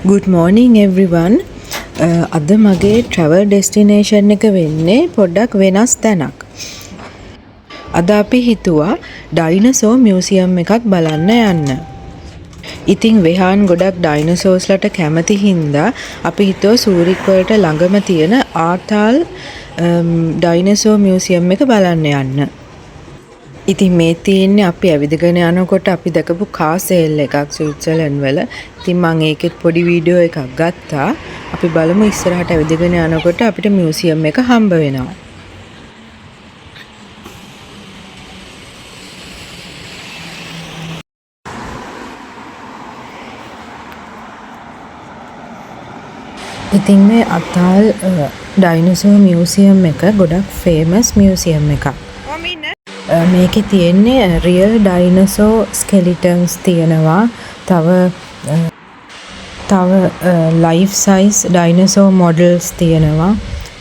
Good morning everyone. අද මගේ travel destination එක වෙන්නේ පොඩ්ඩක් වෙනස් තැනක්. අද අපි හිතුවා ඩයිනසෝර් මියුසියම් එකක් බලන්න යන්න. ඉතින් වෙහාන් ගොඩක් ඩයිනසෝර්ස්ලට කැමති හින්දා අපි හිතුවා සූරික් වලට ළඟම තියෙන ආතාල් ඩයිනසෝර් මියුසියම් එක බලන්න යන්න. ඉතින් මේ තියෙන්නේ අපි ඇවිදගෙන යනකොට අපි දැකපු කාර් සේල් එකක් ස්විට්සර්ලන්ඩ් වල. ඉතින් මම ඒකෙත් පොඩි වීඩියෝ එකක් ගත්තා. අපි බලමු ඉස්සරහට ඇවිදගෙන යනකොට අපිට මියුසියම් එක හම්බ වෙනවා. ඉතින් මේ අතාල් ඩයිනසෝර් මියුසියම් එක ගොඩක් ෆේමස් මියුසියම් එකක්. මේකේ තියෙන්නේ රියල් ඩයිනසෝර් ස්කෙලිටන්ස් තියෙනවා. තව ලයිෆ් සයිස් ඩයිනසෝර් මොඩල්ස් තියෙනවා.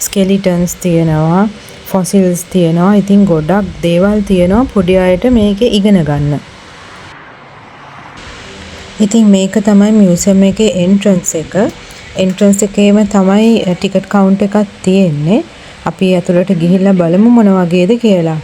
ස්කෙලිටන්ස් තියෙනවා. ෆොසිල්ස් තියෙනවා. ඉතින් ගොඩක් දේවල් තියෙනවා පොඩි අයට මේකේ ඉගෙන ගන්න. ඉතින් මේක තමයි මියුසියම් එකේ එන්ට්‍රන්ස් එක. එන්ට්‍රන්ස් එකේම තමයි ටිකට් කවුන්ට් එකක් තියෙන්නේ. අපි ඇතුළට ගිහිල්ලා බලමු මොන වගේද කියලා.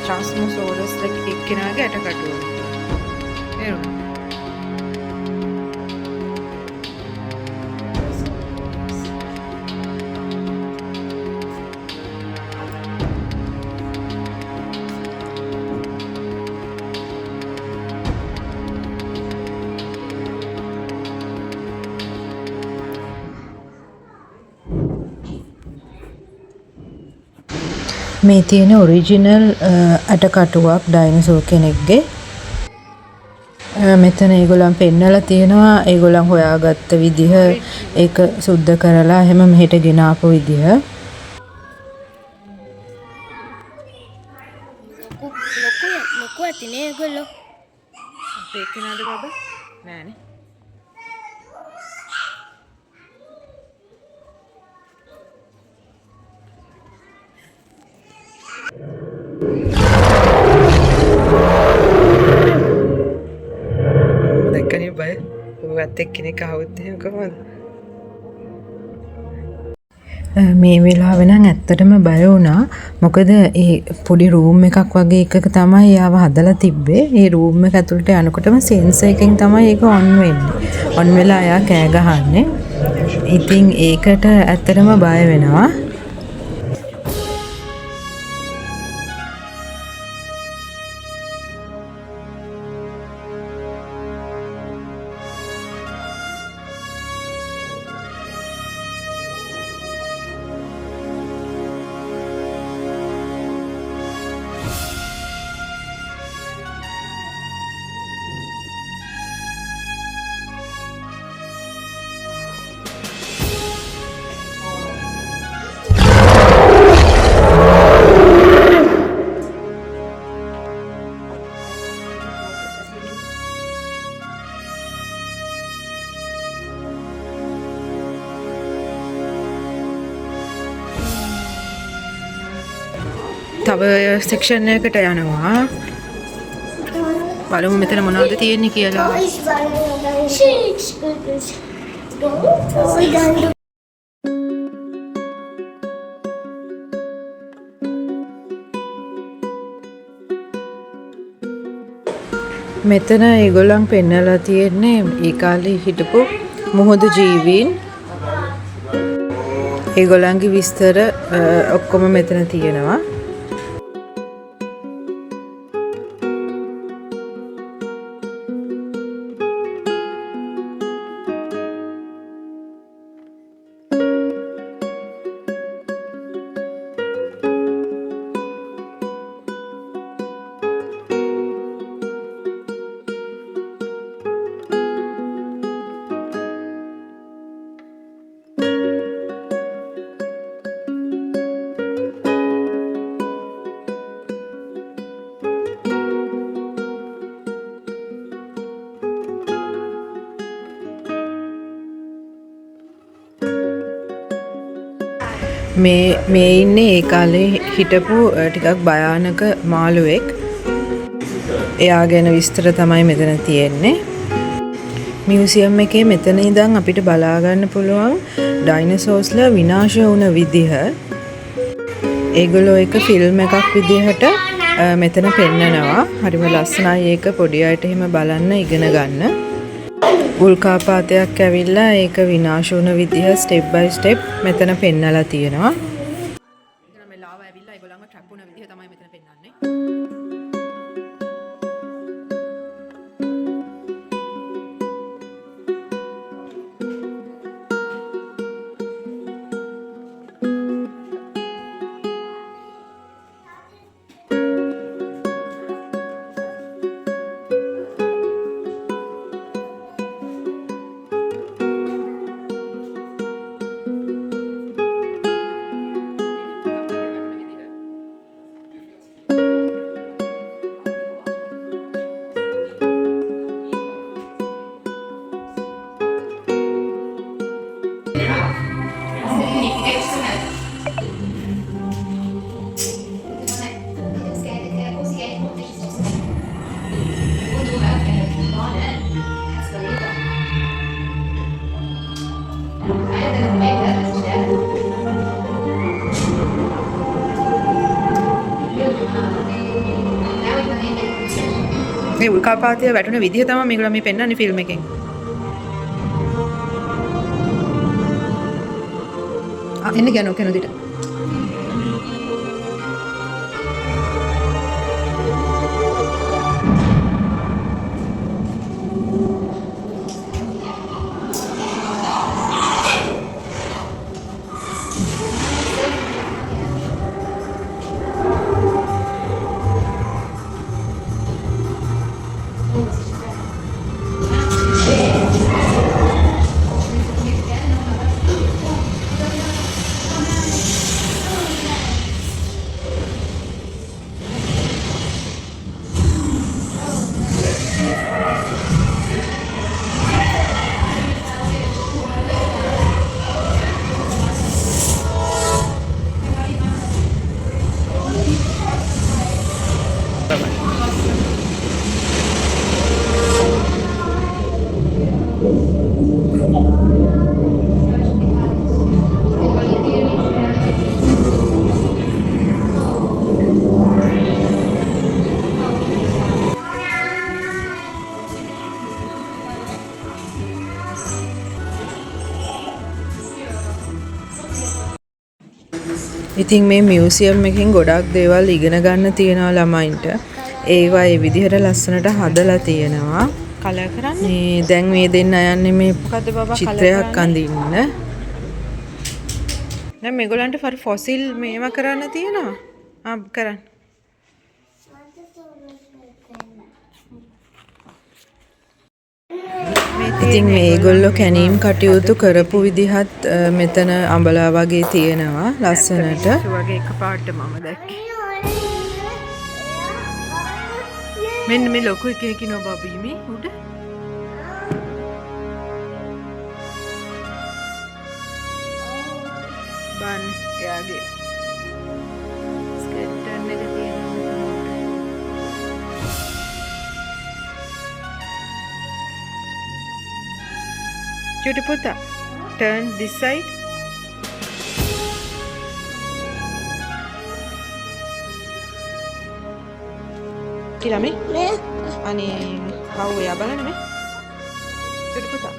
Transmosaurus එක්කෙනාගේ ඇටකටුව. එනවා. මේ තියෙන ඔරිජිනල් ඇටකටුවක් ඩයිනසෝර් කෙනෙක්ගේ. මෙතන ඒගොල්ලන් පෙන්නලා තියෙනවා ඒගොල්ලන් හොයාගත්ත විදිහ, ඒක සුද්ධ කරලා එහෙම මෙහෙට ගෙන ආපු විදිහ. ලොකු ඇතිනේ ඒගොල්ලෝ. අපේ කෙනාද බබා? නෑනේ. දැක්කනේ බය. ඔයත් එක්කෙනෙක් ආවොත් එහෙම කොහොමද? මේ වෙලාව නම් ඇත්තටම බය වුණා. මොකද ඒ පොඩි රූම් එකක් වගේ එකක තමයි යාව හදලා තිබ්බේ. ඒ රූම් එක ඇතුළට යනකොටම සෙන්සර් එකෙන් තමයි ඒක ඔන් වෙන්නේ. ඔන් වෙලා යා කෑ ගහන්නේ. ඉතින් ඒකට ඇත්තටම බය වෙනවා. තව සෙක්ෂන් එකකට යනවා. බලමු මෙතන මොනවද තියෙන්නේ කියලා. මෙතන ඒගොල්ලන් පෙන්නලා තියෙන්නේ ඒ කාලේ හිටපු මුහුදු ජීවීන්. ඒගොල්ලන්ගේ විස්තර ඔක්කොම මෙතන තියෙනවා. මේ ඉන්නේ ඒ කාලේ හිටපු ටිකක් භයානක මාළුවෙක්. එයා ගැන විස්තර තමයි මෙතන තියෙන්නේ. මියුසියම් එකේ මෙතන ඉඳන් අපිට බලා ගන්න පුළුවන් ඩයිනසෝස්ලා විනාශ වුණ විදිහ. ඒගොල්ලෝ එක ෆිල්ම් එකක් විදිහට මෙතන පෙන්නනවා. හරිම ලස්සනයි ඒක පොඩි අයට එහෙම බලන්න ඉගෙන ගන්න. උල්කාපාතයක් ඇවිල්ලා ඒක විනාශ වුණ විදිහ ස්ටෙප් බයි ස්ටෙප් මෙතන පෙන්නලා තියෙනවා. එතන මේ ලාවා ඇවිල්ලා ඒගොල්ලන්ව ට්‍රැප් වුණ විදිහ තමයි මෙතන පෙන්නන්නේ. මේ උල්කාපාතය වැටුණ විදිහ තමයි මේගොල්ලෝ මේ පෙන්නන්නේ ෆිල්ම් එකෙන්. එන්න ගියා නෝකේ නදිට. ඉතින් මේ මියුසියම් එකෙන් ගොඩක් දේවල් ඉගෙන ගන්න තියෙනවා ළමයින්ට. ඒවා ඒ විදිහට ලස්සනට හදලා තියෙනවා. කලර් කරන්නේ. මේ දැන් මේ දෙන්න යන්නේ මේ මොකද්ද බබා චිත්‍රයක් අඳින්න. දැන් මේගොල්ලන්ට ෆොසිල් මේවා කරන්න තියෙනවා. කරන්න. ඉතින් මේගොල්ලෝ කැනීම් කටයුතු කරපු විදිහත් මෙතන අඹලා වගේ තියෙනවා ලස්සනට. වගේ එකපාරට මම දැක්කේ. මෙන්න මේ ලොකු එකේ කිනෝ බබීමි උඩ. බන් එයාගේ ස්කෙල්ටන් එක තියෙනවා. Cuti puta, turn this side. Kira me? Ani how ya balana me? Cuti puta.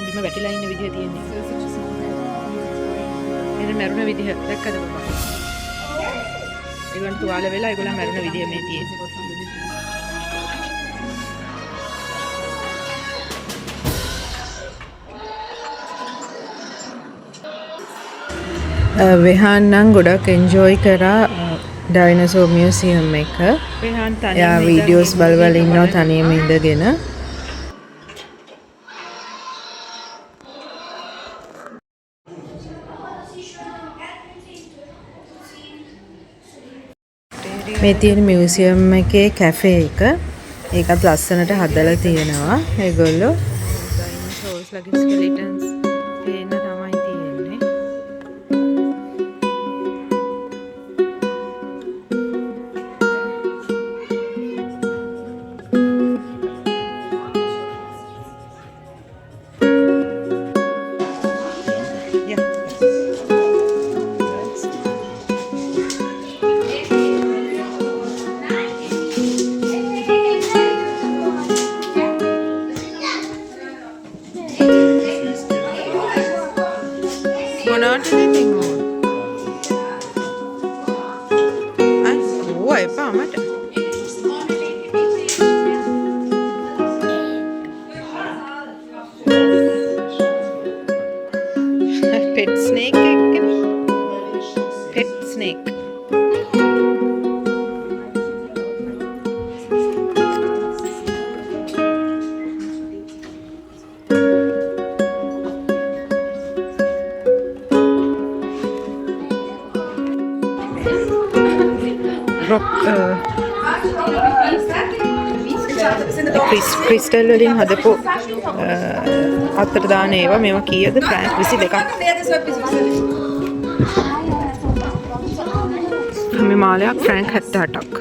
බිම වැටිලා ඉන්න විදිහ තියෙන්නේ. එන මරුණ විදිහ දැක්කද බබා? ඒගොල්ලන් තුවාල වෙලා ඒගොල්ලන් මරුණ විදිහ මේ තියෙන්නේ. වෙහාන් නම් ගොඩක් එන්ජොයි කරා ඩයිනසෝ මියුසියම් එක. වෙහාන් තනියම එයා වීඩියෝස් බලවල ඉන්නවා තනියම ඉඳගෙන. මේ තියෙන මියුසියම් එකේ කැෆේ එක. ඒකත් ලස්සනට හදලා තියෙනවා. ඒගොල්ලෝ ඩයිනෝසෝර්ස් ලගේ ස්කෙලිටන්ස් පේන්න තමයි තියෙන්නේ. මොනවටද ඉතින් ඕන? එපා මට. පෙට් ස්නේක් එක්කනේ. Pet snake. ක්‍රිස්ටල් වලින් හදපු අත්තට දාන ඒවා මේවා කීයද? ෆ්‍රැන්ක් 22ක්. මේ මාලයක් ෆ්‍රැන්ක් 78ක්.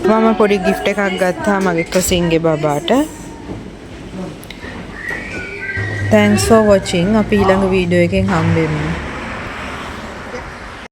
මම පොඩි gift එකක් ගත්තා මගේ කසින්ගේ බබාට. Thanks for watching. අපි ඊළඟ වීඩියෝ එකෙන් හම්බෙමු.